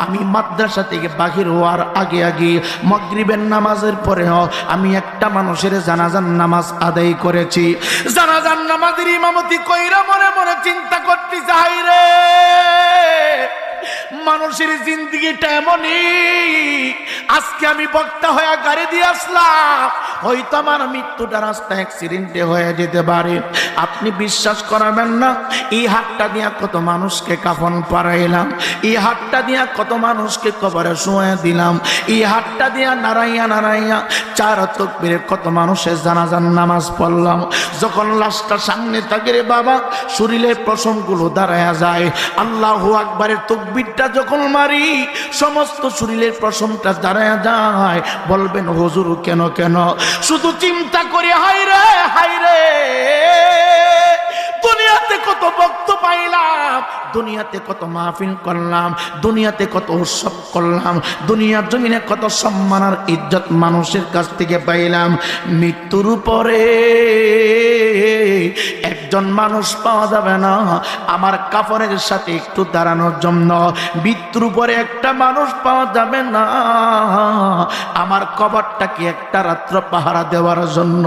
আমি মাদ্রাসা থেকে বাহির হওয়ার আগে আগে মাগরিবের নামাজের পরেও আমি একটা মানুষের জানাজার নামাজ আদায় করেছি। জানাজার নামাজের ইমামতি কইরা মনে মনে চিন্তা করতে চাই রে, মানুষের জিন্দগিটা এমনই, আজকে আমি বক্তা হয়ে গাড়ি দিয়ে আসলাম, হয়তো আমার মৃত্যুটা রাস্তা অ্যাক্সিডেন্টে হয়ে যেতে পারে। আপনি বিশ্বাস করাবেন না, এই হাতটা দিয়া কত মানুষকে কাফন পরাইলাম, এই হাতটা দিয়া কত মানুষকে কবরে শুয়ে দিলাম, এই হাতটা দিয়া নারাইয়া নারাইয়া চার তাকবীরে কত মানুষের জানাজার নামাজ পড়লাম। যখন লাশটা সামনে থাকে রে বাবা, শরীরের পশমগুলো দাঁড়ায়া যায়, আল্লাহু আকবারের তাকবীরটা যখন মারি সমস্ত শরীরের পশমটা দাঁড়ায়া যায়। বলবেন হুজুর কেন কেন? শুধু চিন্তা করি হায় রে, দুনিয়াতে কত বক্ত পাইলাম, দুনিয়াতে কত মাহফিল করলাম, দুনিয়াতে কত উৎসব করলাম, দুনিয়ার জমিনে কত সম্মান আর ইজ্জত মানুষের কাছ থেকে পাইলাম। মৃত্যুর পরে একজন মানুষ পাওয়া যাবে না আমার কাফনের সাথে একটু দাঁড়ানোর জন্য, মৃত্যুর পরে একটা মানুষ পাওয়া যাবে না আমার কবরটাকে একটা রাত্র পাহারা দেওয়ার জন্য।